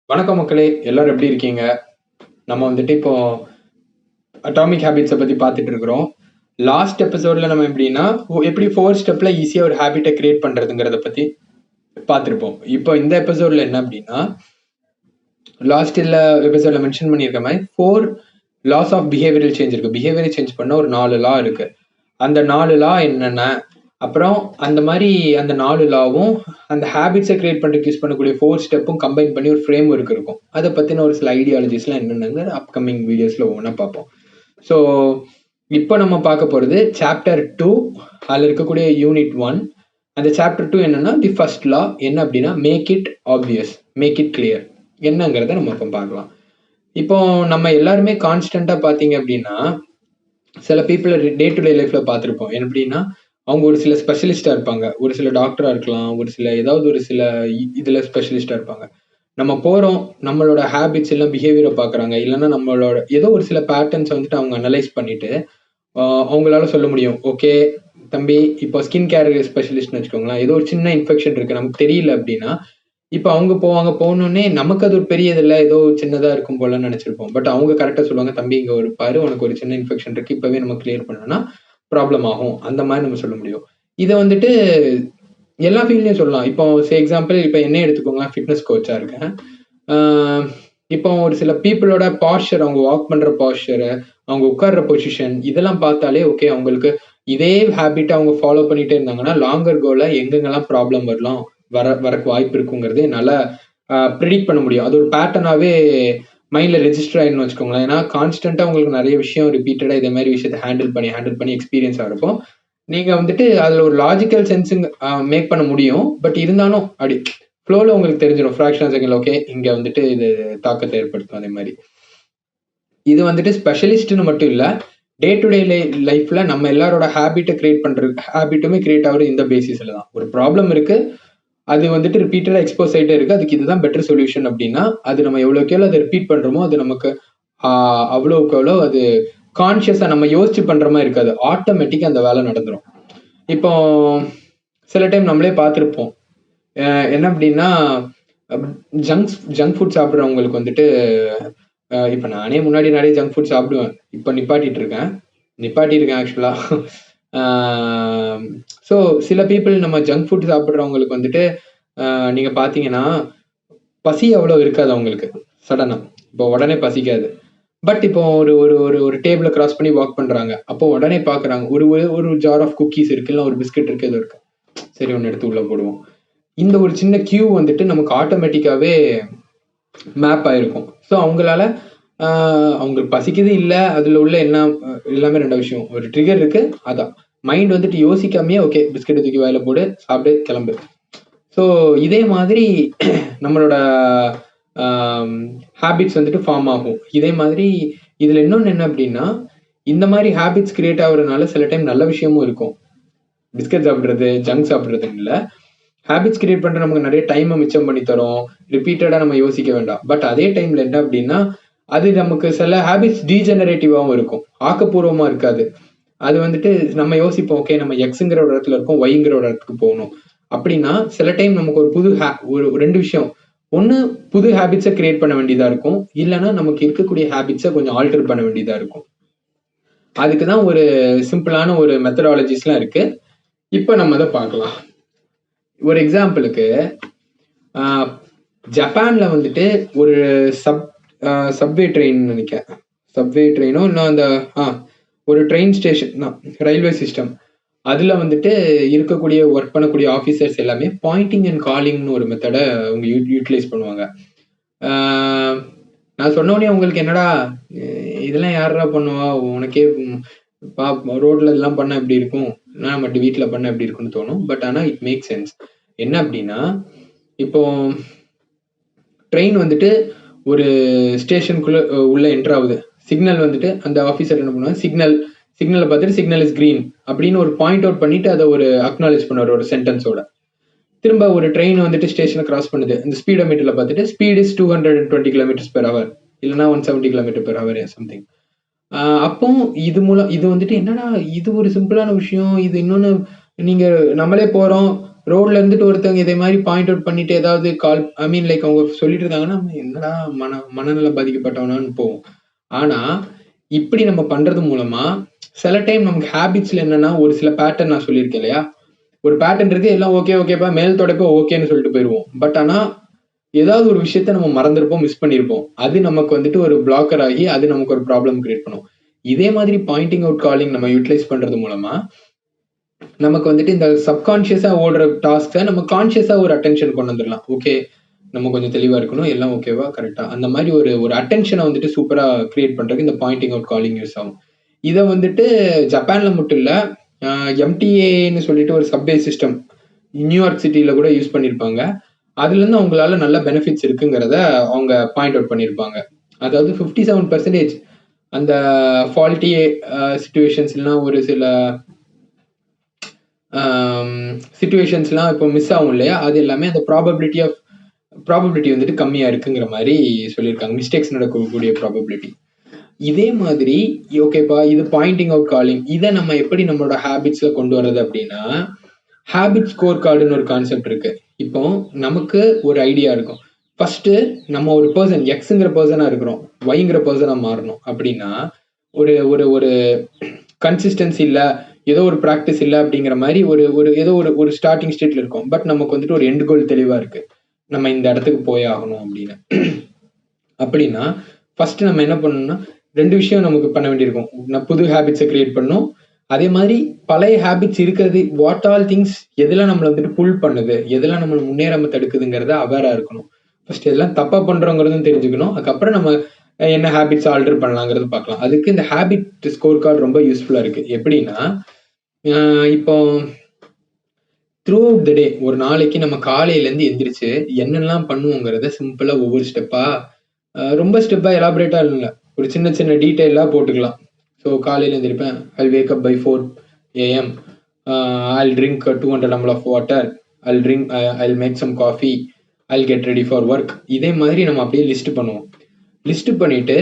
வணக்கம் மக்களே, எல்லாரும் எப்படி இருக்கீங்க? நம்ம வந்துட்டு இப்போ அட்டாமிக் ஹேபிட்ஸை பத்தி பார்த்துட்டு இருக்கிறோம். லாஸ்ட் எபிசோட்ல நம்ம எப்படின்னா எப்படி 4 ஸ்டெப்ல ஈஸியா ஒரு ஹேபிட்டை கிரியேட் பண்றதுங்கிறத பத்தி பார்த்துருப்போம். இப்போ இந்த எபிசோட்ல என்ன அப்படின்னா, லாஸ்ட் எபிசோட்ல மென்ஷன் பண்ணியிருக்க மாதிரி 4 லாஸ் ஆஃப் பிஹேவியரல் சேஞ்ச் இருக்கு. பிஹேவியரை சேஞ்ச் பண்ண ஒரு 4 லா இருக்கு. அந்த 4 லா என்னென்ன, அப்புறம் அந்த மாதிரி அந்த 4 லாவும் அந்த ஹேபிட்ஸை கிரியேட் பண்ணுறதுக்கு யூஸ் பண்ணக்கூடிய 4 ஸ்டெப்பும் கம்பைன் பண்ணி ஒரு ஃப்ரேம் ஒர்க் இருக்கும். அதை பற்றின ஒரு சில ஐடியாலஜிஸ்லாம் என்னென்னு அப்கமிங் வீடியோஸில் ஒவ்வொன்றா பார்ப்போம். ஸோ இப்போ நம்ம பார்க்க போகிறது சாப்டர் 2, அதில் இருக்கக்கூடிய யூனிட் 1. அந்த சாப்டர் 2 என்னன்னா தி ஃபர்ஸ்ட் லா என்ன அப்படின்னா make it obvious, make it clear என்னங்கிறத நம்ம இப்போ பார்க்கலாம். இப்போ நம்ம எல்லாருமே கான்ஸ்டண்ட்டாக பார்த்தீங்க அப்படின்னா சில பீப்புளை டே டு டே லைஃப்ல பார்த்துருப்போம். எப்படின்னா அவங்க ஒரு சில ஸ்பெஷலிஸ்டா இருப்பாங்க, ஒரு சில டாக்டரா இருக்கலாம், ஒரு சில ஏதாவது ஒரு சில இதுல ஸ்பெஷலிஸ்டா இருப்பாங்க. நம்ம போறோம், நம்மளோட ஹேபிட்ஸ் எல்லாம் பிஹேவியரை பார்க்குறாங்க, இல்லைன்னா நம்மளோட ஏதோ ஒரு சில பேட்டர்ன்ஸ் வந்துட்டு அவங்க அனலைஸ் பண்ணிட்டு அவங்களால சொல்ல முடியும், ஓகே தம்பி இப்போ ஸ்கின் கேர் ஸ்பெஷலிஸ்ட்னு வச்சுக்கோங்களேன், ஏதோ ஒரு சின்ன இன்ஃபெக்ஷன் இருக்கு நமக்கு தெரியல அப்படின்னா இப்போ அவங்க போவாங்க, போனோடனே நமக்கு அது ஒரு பெரிய இதில் ஏதோ சின்னதாக இருக்கும் போலன்னு நினச்சிருப்போம். பட் அவங்க கரெக்டாக சொல்லுவாங்க, தம்பி இங்கே ஒரு பாரு உனக்கு ஒரு சின்ன இன்ஃபெக்ஷன் இருக்கு, இப்போவே நம்ம கிளியர் பண்ணோம்னா ப்ராப்ளம் ஆகும், அந்த மாதிரி நம்ம சொல்ல முடியும். இதை வந்துட்டு எல்லா ஃபீல்ட்லையும் சொல்லலாம். இப்போ எக்ஸாம்பிள் இப்போ என்ன எடுத்துக்கோங்க, ஃபிட்னஸ் கோச்சாக இருக்கேன். இப்போ ஒரு சில பீப்புளோட பாஸ்டர், அவங்க வாக் பண்ணுற பாஸ்டரு, அவங்க உட்கார்ற பொசிஷன், இதெல்லாம் பார்த்தாலே ஓகே அவங்களுக்கு இதே ஹேபிட்டை அவங்க ஃபாலோ பண்ணிட்டே இருந்தாங்கன்னா லாங்கர் கோல எங்கெங்கெல்லாம் ப்ராப்ளம் வரலாம் வரக்கு வாய்ப்பு இருக்குங்கிறது என்னால் ப்ரிடிக்ட் பண்ண முடியும். அது ஒரு பேட்டர்னாகவே மைண்டில் ரெஜிஸ்டர் ஆகிடும்னு வச்சுக்கோங்களேன். ஏன்னா கான்ஸ்டண்ட்டாக உங்களுக்கு நிறைய விஷயம் ரிப்பீட்டடாக இதே மாதிரி விஷயத்தை ஹேண்டில் பண்ணி எக்ஸ்பீரியன்ஸ் ஆகிறப்போ நீங்கள் வந்துட்டு அதில் ஒரு லாஜிக்கல் சென்ஸுங்க மேக் பண்ண முடியும். பட் இருந்தாலும் அப்படி ஃப்ளோவில் உங்களுக்கு தெரிஞ்சிடும், ஃப்ராக்ஷன் ஆஃப் செகண்ட் ஓகே இங்கே வந்துட்டு இது தாக்கத்தை ஏற்படுத்தும். அதே மாதிரி இது வந்துட்டு ஸ்பெஷலிஸ்ட்னு மட்டும் இல்லை, டே டு டே லைஃப்ல நம்ம எல்லாரோட ஹேபிட்டை கிரியேட் பண்றது, ஹேபிட்டுமே கிரியேட் ஆகுறது இந்த பேசிஸ்ல தான். ஒரு ப்ராப்ளம் இருக்கு, அது வந்துட்டு ரிப்பீட்டடா எக்ஸ்போஸ் ஆகிட்டே இருக்கு, அதுக்கு இதுதான் பெட்டர் சொல்யூஷன் அப்படின்னா அது நம்ம எவ்வளோக்கு எவ்வளோ அதை ரிப்பீட் பண்றோமோ அது நமக்கு அவ்வளோக்கு எவ்வளோ அது கான்சியஸா நம்ம யோசிச்சு பண்ற மாதிரி இருக்காது, ஆட்டோமேட்டிக்கா அந்த வேலை நடந்துடும். இப்போ சில டைம் நம்மளே பார்த்துருப்போம், என்ன அப்படின்னா ஜங்க் ஃபுட் சாப்பிட்றவங்களுக்கு வந்துட்டு இப்போ நானே முன்னாடி நிறைய ஜங்க் ஃபுட் சாப்பிடுவேன், இப்போ நிப்பாட்டியிருக்கேன் ஆக்சுவலா. ஸோ சில பீப்புள் நம்ம ஜங்க் ஃபுட் சாப்பிட்றவங்களுக்கு வந்துட்டு நீங்கள் பார்த்தீங்கன்னா பசி அவ்வளோ இருக்காது அவங்களுக்கு, சடனாக இப்போ உடனே பசிக்காது. பட் இப்போ ஒரு ஒரு ஒரு ஒரு டேபிளை கிராஸ் பண்ணி வாக் பண்ணுறாங்க, அப்போ உடனே பார்க்குறாங்க ஒரு ஒரு ஜார் ஆஃப் குக்கீஸ் இருக்கு, இல்லை ஒரு பிஸ்கட் இருக்கு, எதுவும் இருக்கு, சரி ஒன்று எடுத்து உள்ளே போடுவோம். இந்த ஒரு சின்ன கியூ வந்துட்டு நமக்கு ஆட்டோமேட்டிக்காகவே மேப் ஆயிருக்கும். ஸோ அவங்களால அவங்களுக்கு பசிக்குது இல்லை, அதில் உள்ள என்ன எல்லாமே ரெண்டு விஷயம், ஒரு ட்ரிகர் இருக்கு, அதான் மைண்ட் வந்துட்டு யோசிக்காமையே ஓகே பிஸ்கெட் தூக்கி வாயில போடு, சாப்பிடு, கிளம்பு. ஸோ இதே மாதிரி நம்மளோட ஹேபிட்ஸ் வந்துட்டு ஃபார்ம் ஆகும். இதே மாதிரி இதில் இன்னொன்று என்ன அப்படின்னா, இந்த மாதிரி ஹேபிட்ஸ் கிரியேட் ஆகுறதுனால சில டைம் நல்ல விஷயமும் இருக்கும். பிஸ்கட் சாப்பிட்றது, ஜங்க் சாப்பிட்றதுன்னு இல்லை, ஹேபிட்ஸ் கிரியேட் பண்ணுற நமக்கு நிறைய டைமை மிச்சம் பண்ணி தரும், ரிப்பீட்டடாக நம்ம யோசிக்க வேண்டாம். பட் அதே டைமில் என்ன அப்படின்னா அது நமக்கு சில ஹேபிட்ஸ் டீஜெனரேட்டிவாகவும் இருக்கும், ஆக்கப்பூர்வமாக இருக்காது. அது வந்துட்டு நம்ம யோசிப்போம், ஓகே நம்ம எக்ஸுங்கிற ஒரு இடத்துல இருக்கோம், ஒய்ங்கிற ஒரு இடத்துக்கு போகணும் அப்படின்னா சில டைம் நமக்கு ஒரு புது ஒரு ரெண்டு விஷயம், ஒன்று புது ஹேபிட்ஸை கிரியேட் பண்ண வேண்டியதாக இருக்கும், இல்லைன்னா நமக்கு இருக்கக்கூடிய ஹேபிட்ஸை கொஞ்சம் ஆல்டர் பண்ண வேண்டியதாக இருக்கும். அதுக்கு தான் ஒரு சிம்பிளான ஒரு மெத்தடாலஜிஸ்லாம் இருக்கு. இப்போ நம்ம அதை பார்க்கலாம். ஒரு எக்ஸாம்பிளுக்கு ஜப்பான்ல வந்துட்டு ஒரு சப்வே ட்ரெயின் நினைக்கிறேன், சப்வே ட்ரெயினோ இன்னும் அந்த ஒரு ட்ரெயின் ஸ்டேஷன் தான், ரயில்வே சிஸ்டம், அதில் வந்துட்டு இருக்கக்கூடிய ஒர்க் பண்ணக்கூடிய ஆஃபீஸர்ஸ் எல்லாமே பாயிண்டிங் அண்ட் காலிங்னு ஒரு மெத்தடை அவங்க யூட்டிலைஸ் பண்ணுவாங்க. நான் சொன்னோடனே உங்களுக்கு என்னடா இதெல்லாம் யாரா பண்ணுவா, உனக்கே ரோட்ல இதெல்லாம் பண்ண எப்படி இருக்கும், நான் மட்டும் வீட்டில் பண்ண எப்படி இருக்குன்னு தோணும். பட் ஆனால் இட் மேக் சென்ஸ். என்ன அப்படின்னா இப்போ ட்ரெயின் வந்துட்டு ஒரு ஸ்டேஷனுக்குள்ள உள்ள என்டர் ஆகுது, சிக்னல் வந்துட்டு அந்த ஆஃபீஸர் என்ன பண்ணுவாங்க, சிக்னலை பார்த்துட்டு சிக்னல் இஸ் கிரீன் அப்படின்னு ஒரு பாயிண்ட் அவுட் பண்ணிட்டு அதை ஒரு அக்னாலேஜ் பண்ணுவார் ஒரு சென்டென்ஸோட. திரும்ப ஒரு ட்ரெயின் வந்துட்டு ஸ்டேஷனை கிராஸ் பண்ணுது, இந்த ஸ்பீடோ மீட்டர்ல பார்த்துட்டு ஸ்பீட் இஸ் 220 km/h இல்லைன்னா 170 km/h சம்திங். அப்போ இது மூலம் இது வந்துட்டு என்னடா இது ஒரு சிம்பிளான விஷயம், இது இன்னொன்று நீங்க நம்மளே போறோம் ரோட்ல இருந்துட்டு ஒருத்தவங்க இதே மாதிரி பாயிண்ட் அவுட் பண்ணிட்டு ஏதாவது கால் லைக் அவங்க சொல்லிட்டு இருந்தாங்கன்னா என்னடா மனநல பாதிக்கப்பட்டவனான்னு போவோம். ஆனா இப்படி நம்ம பண்றது மூலமா சில டைம் நமக்கு ஹேபிட்ஸ்ல என்னன்னா ஒரு சில பேட்டர்ன் நான் சொல்லியிருக்கேன் இல்லையா, ஒரு பேட்டர்ன் இருக்கு, எல்லாம் ஓகேப்பா மேல் தொடப்போ ஓகேன்னு சொல்லிட்டு போயிடுவோம். பட் ஆனா ஏதாவது ஒரு விஷயத்த நம்ம மறந்துருப்போம், மிஸ் பண்ணிருப்போம். அது நமக்கு வந்துட்டு ஒரு பிளாக்கர் ஆகி அது நமக்கு ஒரு ப்ராப்ளம் கிரியேட் பண்ணும். இதே மாதிரி பாயிண்டிங் அவுட் காலிங் நம்ம யூட்டிலைஸ் பண்றது மூலமா நமக்கு வந்துட்டு இந்த சப்கான்சியஸா ஓடுற டாஸ்க்கை நம்ம கான்சியஸா ஒரு அட்டென்ஷன் கொண்டு வந்துடலாம். ஓகே, நம்ம கொஞ்சம் தெளிவா இருக்கணும், எல்லாம் ஓகேவா கரெக்டா, அந்த மாதிரி ஒரு அட்டென்ஷனை வந்துட்டு சூப்பரா கிரியேட் பண்றதுக்கு இந்த பாயிண்டிங் அவுட் காலிங் யூஸ் ஆகும். இதை வந்துட்டு ஜப்பான்ல மட்டும் இல்ல, எம்டிஏன்னு சொல்லிட்டு ஒரு சப்வே சிஸ்டம் நியூயார்க் சிட்டியில கூட யூஸ் பண்ணியிருப்பாங்க. அதுல இருந்து அவங்களால நல்ல பெனிஃபிட்ஸ் இருக்குங்கிறத அவங்க பாயிண்ட் அவுட் பண்ணியிருப்பாங்க. அதாவது 57% அந்த ஃபால்ட்டி சிச்சுவேஷன்ஸ்லாம் ஒரு சில சிச்சுவேஷன்ஸ்லாம் இப்போ மிஸ் ஆகும் இல்லையா, அது எல்லாமே அந்த ப்ராபபிலிட்டி வந்துட்டு கம்மியா இருக்குங்கிற மாதிரி சொல்லியிருக்காங்க. மிஸ்டேக்ஸ் நடக்கக்கூடிய ப்ராபபிலிட்டி. இதே மாதிரி ஓகேப்பா, இது பாயிண்டிங் அவுட் காலிங். இதை நம்ம எப்படி நம்மளோட ஹேபிட்ஸ்ல கொண்டு வர்றது அப்படின்னா, ஹேபிட் ஸ்கோர் கார்டுன்னு ஒரு கான்செப்ட் இருக்கு. இப்போ நமக்கு ஒரு ஐடியா இருக்கும், ஃபர்ஸ்ட் நம்ம ஒரு பர்சன் எக்ஸுங்கிற பர்சனா இருக்கிறோம், ஒய்ங்கிற பர்சனா மாறணும் அப்படின்னா ஒரு ஒரு ஒரு கன்சிஸ்டன்சி இல்லை, ஏதோ ஒரு ப்ராக்டிஸ் இல்லை அப்படிங்கிற மாதிரி ஏதோ ஒரு ஸ்டார்டிங் ஸ்டேட்ல இருக்கும். பட் நமக்கு வந்துட்டு ஒரு எண்ட் கோல் தெளிவா இருக்கு, நம்ம இந்த இடத்துக்கு போய் ஆகணும் அப்படின்னு. அப்படின்னா ஃபர்ஸ்ட் நம்ம என்ன பண்ணணும்னா 2 விஷயம் நமக்கு பண்ண வேண்டியிருக்கும். நான் புது ஹேபிட்ஸை கிரியேட் பண்ணணும், அதே மாதிரி பழைய ஹேபிட்ஸ் இருக்கிறது வாட் ஆல் திங்ஸ் எதெல்லாம் நம்மளை வந்துட்டு புல் பண்ணுது, எதெல்லாம் நம்மளை முன்னேறாம தடுக்குதுங்கிறத அவேரா இருக்கணும். ஃபர்ஸ்ட் எதெல்லாம் தப்பா பண்றோங்கிறதும் தெரிஞ்சுக்கணும். அதுக்கப்புறம் நம்ம என்ன ஹேபிட்ஸ் ஆல்டர் பண்ணலாங்கிறது பார்க்கலாம். அதுக்கு இந்த ஹேபிட் ஸ்கோர் கார்டு ரொம்ப யூஸ்ஃபுல்லா இருக்கு. எப்படின்னா இப்போ த்ரூ அவுட் த டே ஒரு நாளைக்கு நம்ம காலையிலேருந்து எந்திரிச்சு என்னெல்லாம் பண்ணுவோங்கிறத சிம்பிளா ஒவ்வொரு ஸ்டெப்பா, ரொம்ப ஸ்டெப்பா எலாபரேட்டா இல்லை, ஒரு சின்ன சின்ன டீட்டெயிலாக போட்டுக்கலாம். ஸோ காலையில் எழுந்திருப்பேன், I'll wake up by 4 AM, I'll drink 200 ml of water, I'll make some coffee, I'll get ready for work. இதே மாதிரி நம்ம அப்படியே லிஸ்ட் பண்ணுவோம். லிஸ்ட் பண்ணிட்டு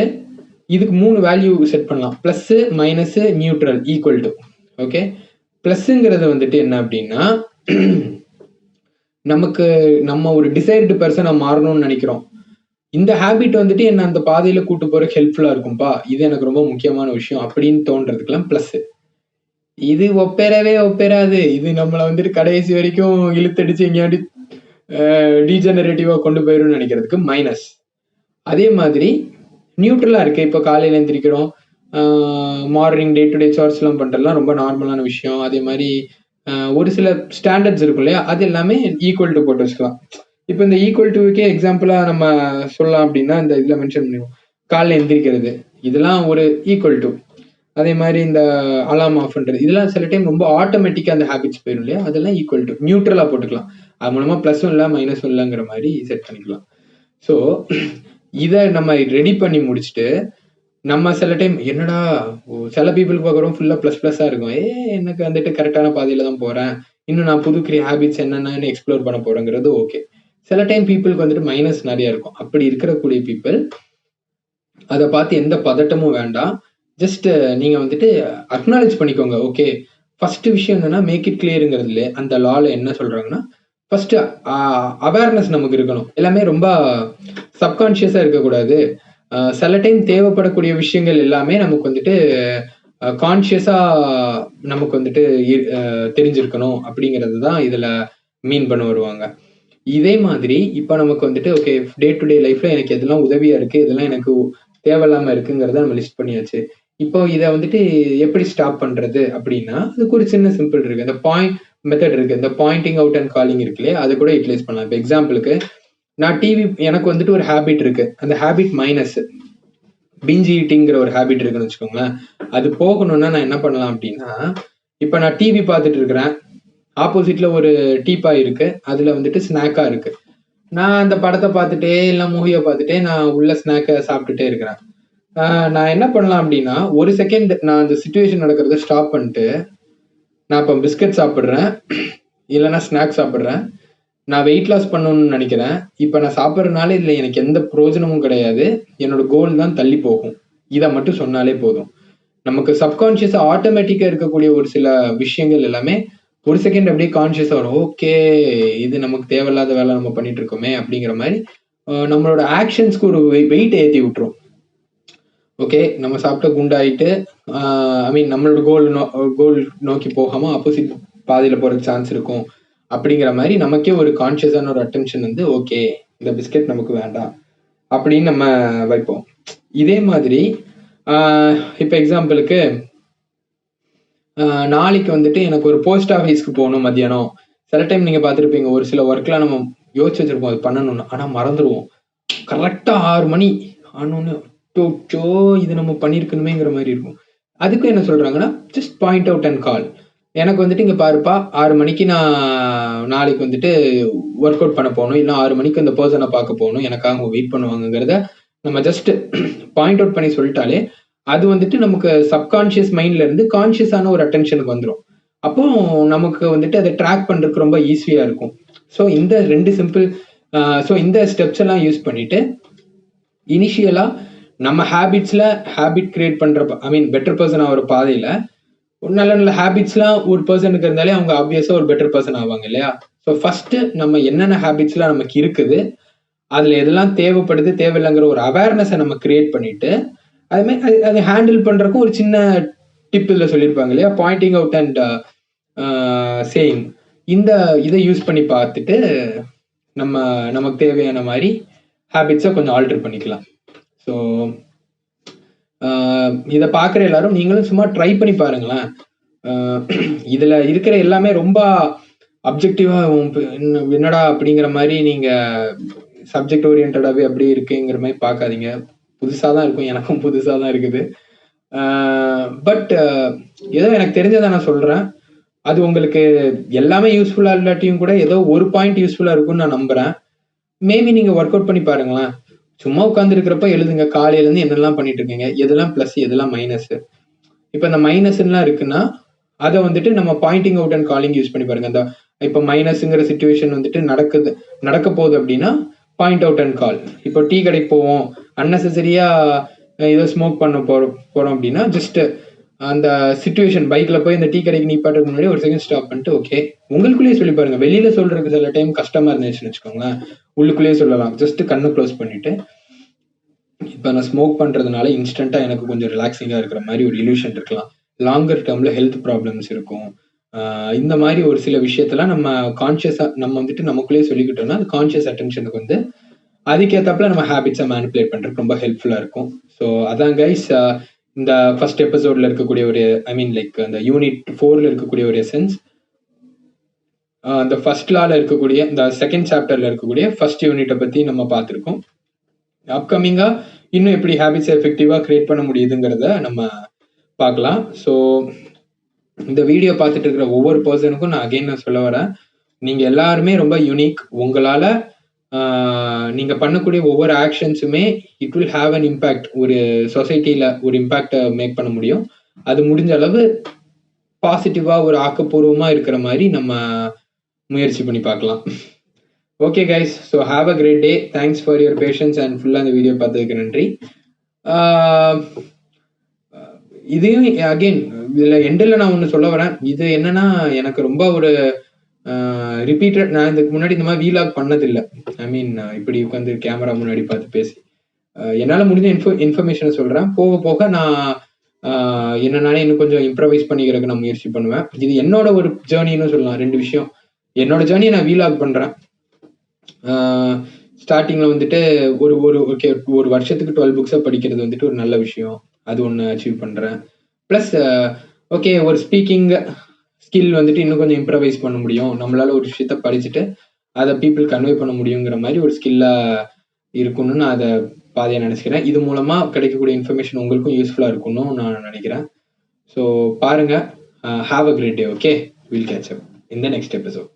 இதுக்கு 3 வேல்யூ செட் பண்ணலாம், plus minus neutral equal to. Okay, பிளஸ்ங்கிறது வந்துட்டு என்ன அப்படின்னா, நம்ம ஒரு டிசைர்டு பர்சனை மாறணும்னு நினைக்கிறோம், இந்த ஹேபிட் வந்துட்டு என்ன அந்த பாதையில கூட்டு போறதுக்கு ஹெல்ப்ஃபுல்லா இருக்கும்பா, இது எனக்கு ரொம்ப முக்கியமான விஷயம் அப்படின்னு தோன்றதுக்கெல்லாம் பிளஸ். இது ஒப்பேராது, இது நம்மளை வந்துட்டு கடைசி வரைக்கும் இழுத்தடிச்சு எங்கேயாடி டீஜெனரேட்டிவா கொண்டு போயிடும்னு நினைக்கிறதுக்கு மைனஸ். அதே மாதிரி நியூட்ரலா இருக்கு, இப்போ காலையில எந்திரிக்கிறோம், morning day to day charge எல்லாம் பண்றதுலாம் ரொம்ப நார்மலான விஷயம். அதே மாதிரி ஒரு சில ஸ்டாண்டர்ட்ஸ் இருக்கும் இல்லையா, அது எல்லாமே ஈக்குவல் டு போட்டு வச்சுக்கலாம். இப்போ இந்த ஈக்குவல் டுக்கே எக்ஸாம்பிளா நம்ம சொல்லலாம் அப்படின்னா இந்த இதில் மென்ஷன் பண்ணிடுவோம், காலைல எந்திரிக்கிறது இதெல்லாம் ஒரு ஈக்குவல் டு. அதே மாதிரி இந்த அலாம் ஆஃப் பண்றது இதெல்லாம் சில டைம் ரொம்ப ஆட்டோமேட்டிக்கா அந்த ஹேபிட்ஸ் போயிடும் இல்லையா, அதெல்லாம் ஈக்குவல் டு நியூட்ரலா போட்டுக்கலாம். அது மூலமா பிளஸும் இல்லை மைனஸும் இல்லைங்கிற மாதிரி செட் பண்ணிக்கலாம். ஸோ இதை நம்ம ரெடி பண்ணி முடிச்சுட்டு நம்ம சில டைம் என்னடா சில பீப்புளுக்கு பார்க்குறோம் ஃபுல்லாக ++ஆக இருக்கும், எனக்கு வந்துட்டு கரெக்டான பாதையில தான் போறேன், இன்னும் நான் புது ஹேபிட்ஸ் என்னென்னு எக்ஸ்ப்ளோர் பண்ண போறேங்கிறது ஓகே. சில டைம் பீப்புளுக்கு வந்துட்டு மைனஸ் நிறைய இருக்கும். அப்படி இருக்கக்கூடிய பீப்புள் அதை பார்த்து எந்த பதட்டமும் வேண்டாம், ஜஸ்ட் நீங்க வந்துட்டு அக்னாலேஜ் பண்ணிக்கோங்க. ஓகே, ஃபர்ஸ்ட் விஷயம் என்னன்னா மேக் இட் கிளியருங்கிறதுல அந்த லால என்ன சொல்றாங்கன்னா, ஃபர்ஸ்ட் அவேர்னஸ் நமக்கு இருக்கணும். எல்லாமே ரொம்ப சப்கான்ஷியஸா இருக்கக்கூடாது. சில டைம் தேவைப்படக்கூடிய விஷயங்கள் எல்லாமே நமக்கு வந்துட்டு கான்ஷியஸா நமக்கு வந்துட்டு தெரிஞ்சிருக்கணும் அப்படிங்கிறது தான் இதுல மீன் பண்ண வருவாங்க. இதே மாதிரி இப்போ நமக்கு வந்துட்டு ஓகே டே டு டே லைஃப்ல எனக்கு எதெல்லாம் உதவியா இருக்கு, இதெல்லாம் எனக்கு தேவையில்லாம இருக்குங்கிறத நம்ம லிஸ்ட் பண்ணியாச்சு. இப்போ இதை வந்துட்டு எப்படி ஸ்டாப் பண்றது அப்படின்னா அதுக்கு ஒரு சின்ன சிம்பிள் இருக்கு, இந்த பாயிண்ட் மெத்தட் இருக்கு, இந்த பாயிண்டிங் அவுட் அண்ட் காலிங் இருக்கு இல்லையா, அதை கூட யூட்டிலைஸ் பண்ணலாம். இப்போ எக்ஸாம்பிளுக்கு நான் டிவி, எனக்கு வந்துட்டு ஒரு ஹேபிட் இருக்கு, அந்த ஹேபிட் மைனஸ் பிஞ்ச் ஈட்டிங்கிற ஒரு ஹேபிட் இருக்குன்னு வச்சுக்கோங்களேன். அது போகணும்னா நான் என்ன பண்ணலாம் அப்படின்னா, இப்போ நான் டிவி பார்த்துட்டு இருக்கிறேன், ஆப்போசிட்ல ஒரு டீபாய் இருக்கு, அதுல வந்துட்டு ஸ்நாக்கா இருக்கு, நான் அந்த படத்தை பார்த்துட்டே இல்லை மூவியை பார்த்துட்டே நான் உள்ள ஸ்நாக்கை சாப்பிட்டுட்டே இருக்கிறேன். நான் என்ன பண்ணலாம் அப்படின்னா, ஒரு செகண்ட் நான் அந்த சிச்சுவேஷன் நடக்கிறத ஸ்டாப் பண்ணிட்டு, நான் இப்போ பிஸ்கட் சாப்பிட்றேன் இல்லைன்னா ஸ்நாக்ஸ் சாப்பிட்றேன், நான் வெயிட் லாஸ் பண்ணணும்னு நினைக்கிறேன், இப்போ நான் சாப்பிட்றதுனால இதில் எனக்கு எந்த பிரயோஜனமும் கிடையாது, என்னோட கோல் தான் தள்ளி போகும், இதை மட்டும் சொன்னாலே போதும். நமக்கு சப்கான்ஷியஸா ஆட்டோமேட்டிக்கா இருக்கக்கூடிய ஒரு சில விஷயங்கள் எல்லாமே ஒரு செகண்ட் அப்படியே கான்ஷியஸாக வரும், ஓகே இது நமக்கு தேவையில்லாத வேலை நம்ம பண்ணிட்டு இருக்கோமே அப்படிங்கிற மாதிரி நம்மளோட ஆக்ஷன்ஸ்க்கு ஒரு வெயிட் ஏற்றி விட்டுரும். ஓகே நம்ம சாப்பிட்ட குண்டாயிட்டு ஐ மீன் நம்மளோட கோல் நோக்கி போகாமல் ஆப்போசிட் பாதையில் போகிறதுக்கு சான்ஸ் இருக்கும் அப்படிங்கிற மாதிரி நமக்கே ஒரு கான்ஷியஸான ஒரு அட்டென்ஷன் வந்து ஓகே இந்த பிஸ்கெட் நமக்கு வேண்டாம் அப்படின்னு நம்ம வைப்போம். இதே மாதிரி இப்போ எக்ஸாம்பிளுக்கு நாளைக்கு வந்துட்டு எனக்கு ஒரு போஸ்ட் ஆஃபீஸ்க்கு போகணும் மத்தியானம். சில டைம் நீங்கள் பார்த்துருப்பீங்க, ஒரு சில ஒர்க்லாம் நம்ம யோசிச்சு வச்சிருப்போம் அது பண்ணணும்னு, ஆனால் மறந்துடுவோம். கரெக்டாக 6 மணி ஆனோன்னு டோச்சோ இது நம்ம பண்ணியிருக்கணுமேங்கிற மாதிரி இருக்கும். அதுக்கும் என்ன சொல்கிறாங்கன்னா just point out and call. எனக்கு வந்துட்டு இங்கே பாருப்பா 6 மணிக்கு நான் நாளைக்கு வந்துட்டு ஒர்க் அவுட் பண்ண போகணும், இல்லை 6 மணிக்கு அந்த பர்சனை பார்க்க போகணும், எனக்காக அவங்க வெயிட் பண்ணுவாங்கங்கிறத நம்ம ஜஸ்ட் பாயிண்ட் அவுட் பண்ணி சொல்லிட்டாலே அது வந்துட்டு நமக்கு சப்கான்ஷியஸ் மைண்ட்ல இருந்து கான்ஷியஸான ஒரு அட்டென்ஷனுக்கு வந்துடும். அப்போ நமக்கு வந்துட்டு அதை ட்ராக் பண்றதுக்கு ரொம்ப ஈஸியா இருக்கும். ஸோ இந்த 2 சிம்பிள் இந்த ஸ்டெப்ஸ் எல்லாம் யூஸ் பண்ணிட்டு இனிஷியலா நம்ம ஹேபிட் கிரியேட் பண்ற ஐ மீன் பெட்டர் பர்சன் ஆகிற பாதையில நல்ல நல்ல ஹேபிட்ஸ்லாம் ஒரு பர்சனுக்கு இருந்தாலே அவங்க ஆப்வியஸா ஒரு பெட்டர் பர்சன் ஆவாங்க இல்லையா? ஸோ ஃபர்ஸ்ட் நம்ம என்னென்ன ஹேபிட்ஸ்லாம் நமக்கு இருக்குது, அதுல எதெல்லாம் தேவைப்படுது தேவையில்லைங்கிற ஒரு அவேர்னஸை நம்ம கிரியேட் பண்ணிட்டு அதுமாதிரி அதை ஹேண்டில் பண்றதுக்கும் ஒரு சின்ன டிப் இதில் சொல்லியிருப்பாங்க இல்லையா, பாயிண்டிங் அவுட் அண்ட் சேயிங். இதை யூஸ் பண்ணி பார்த்துட்டு நமக்கு தேவையான மாதிரி ஹேபிட்ஸை கொஞ்சம் ஆல்டர் பண்ணிக்கலாம். ஸோ இதை பார்க்குற எல்லாரும் நீங்களும் சும்மா ட்ரை பண்ணி பாருங்களேன். இதில் இருக்கிற எல்லாமே ரொம்ப அப்ஜெக்டிவாக என்னடா அப்படிங்கிற மாதிரி நீங்கள் சப்ஜெக்ட் ஓரியன்டாகவே அப்படி இருக்குங்கிற மாதிரி பார்க்காதீங்க. புதுசாக தான் இருக்கும், எனக்கும் புதுசாக தான் இருக்குது. பட் ஏதோ எனக்கு தெரிஞ்சதை நான் சொல்கிறேன். அது உங்களுக்கு எல்லாமே யூஸ்ஃபுல்லாக இல்லாட்டியும் கூட ஏதோ ஒரு பாயிண்ட் யூஸ்ஃபுல்லாக இருக்கும்னு நான் நம்புகிறேன். மேபி நீங்கள் ஒர்க் அவுட் பண்ணி பாருங்களேன். சும்மா உட்காந்துருக்கிறப்ப எழுதுங்க, காலையிலேருந்து என்னெல்லாம் பண்ணிட்டு இருக்கீங்க, எதெல்லாம் ப்ளஸ் எதெல்லாம் மைனஸ். இப்போ இந்த மைனஸ்லாம் இருக்குன்னா அதை வந்துட்டு நம்ம Poynting out and calling use பண்ணி பாருங்க. அந்த இப்போ மைனஸுங்கிற சிச்சுவேஷன் வந்துட்டு நடக்க போகுது அப்படின்னா பாயிண்ட் அவுட் அண்ட் கால். இப்போ டீ கடைக்கு போவோம், அன்னெசரியா ஏதோ ஸ்மோக் பண்ண போறோம் அப்படின்னா ஜஸ்ட் அந்த சிச்சுவேஷன் பைக்ல போய் இந்த டீ கடைக்கு நிப்பாட்டுறதுக்கு முன்னாடி ஒரு செகண்ட் ஸ்டாப் பண்ணிட்டு ஓகே உங்களுக்குள்ளேயே சொல்லி பாருங்க. வெளியில சொல்றதுக்கு சில டைம் கஷ்டமா இருந்துச்சுன்னு வச்சுக்கோங்களேன், உள்ளுக்குள்ளேயே சொல்லலாம். ஜஸ்ட் கண்ணை க்ளோஸ் பண்ணிட்டு இப்போ நான் ஸ்மோக் பண்றதுனால இன்ஸ்டன்டா எனக்கு கொஞ்சம் ரிலாக்ஸிங்கா இருக்கிற மாதிரி ஒரு இல்யூஷன் இருக்கலாம். லாங்கர் டேர்ம்ல ஹெல்த் ப்ராப்ளம்ஸ் இருக்கும். இந்த மாதிரி ஒரு சில விஷயத்தெல்லாம் நம்ம கான்சியஸா நம்ம வந்துட்டு நமக்குள்ளேயே சொல்லிக்கிட்டோம்னா அது கான்சியஸ் அட்டென்ஷனுக்கு வந்து அதுக்கேற்றப்பல நம்ம ஹேபிட்ஸை மேனிப்புலேட் பண்றதுக்கு ரொம்ப ஹெல்ப்ஃபுல்லா இருக்கும். ஸோ அதான் கைஸ், இந்த ஃபர்ஸ்ட் எபிசோட்ல இருக்கக்கூடிய ஒரு ஐ மீன் லைக் அந்த யூனிட் 4ல இருக்கக்கூடிய ஒரு எசன்ஸ், அந்த ஃபர்ஸ்ட் லால இருக்கக்கூடிய இந்த செகண்ட் சாப்டர்ல இருக்கக்கூடிய ஃபர்ஸ்ட் யூனிட்டை பத்தி நம்ம பார்த்துருக்கோம். அப்கமிங்கா இன்னும் எப்படி ஹேபிட்ஸ் எஃபெக்டிவா கிரியேட் பண்ண முடியுதுங்கிறத நம்ம பார்க்கலாம். ஸோ இந்த வீடியோ பார்த்துட்டு இருக்கிற ஒவ்வொரு பர்சனுக்கும் நான் அகைன் சொல்ல வரேன், நீங்க எல்லாருமே ரொம்ப யூனிக். உங்களால நீங்க பண்ணக்கூடிய ஒவ்வொரு ஆக்ஷன்ஸுமே it will have an impact. ஒரு சொசைட்டில ஒரு இம்பேக்டை மேக் பண்ண முடியும். அது முடிஞ்ச அளவு பாசிட்டிவா ஒரு ஆக்கப்பூர்வமா இருக்கிற மாதிரி நம்ம முயற்சி பண்ணி பார்க்கலாம். Okay guys, so have a great day. Thanks for your patience and ஃபுல்லாக அந்த வீடியோ பார்த்ததுக்கு நன்றி. இதையும் அகெயின் இதில் எண்டில் நான் ஒன்று சொல்ல வரேன். இது என்னன்னா எனக்கு ரொம்ப ஒரு ரிப்பீட்டட், நான் இதுக்கு முன்னாடி இந்த மாதிரி வீலாக் பண்ணதில்லை. ஐ மீன் இப்படி உட்காந்து கேமரா முன்னாடி பார்த்து பேசி என்னால் முடிஞ்ச இன்ஃபர்மேஷனை சொல்கிறேன். போக போக நான் என்னன்னாலே இன்னும் கொஞ்சம் இம்ப்ரவைஸ் பண்ணிக்கிறதுக்கு நான் முயற்சி பண்ணுவேன். இது என்னோட ஒரு ஜேர்னின்னு சொல்லலாம். 2 விஷயம். என்னோட ஜேர்னியை நான் வீலாக் பண்ணுறேன். ஸ்டார்டிங்கில் வந்துட்டு ஒரு வருஷத்துக்கு 12 புக்ஸை படிக்கிறது வந்துட்டு ஒரு நல்ல விஷயம். அது ஒன்று அச்சீவ் பண்ணுறேன். ப்ளஸ் ஓகே ஒரு ஸ்பீக்கிங் ஸ்கில் வந்துட்டு இன்னும் கொஞ்சம் இம்ப்ரவைஸ் பண்ண முடியும். நம்மளால ஒரு விஷயத்த படிச்சுட்டு அதை பீப்புள் கன்வே பண்ண முடியுங்கிற மாதிரி ஒரு ஸ்கில்லாக இருக்கணும்னு நான் அதை பாதியாக நினச்சிக்கிறேன். இது மூலமாக கிடைக்கக்கூடிய இன்ஃபர்மேஷன் உங்களுக்கும் யூஸ்ஃபுல்லாக இருக்கும்னு நான் நினைக்கிறேன். ஸோ பாருங்கள். Have a great day. Okay, will catch up in the next episode.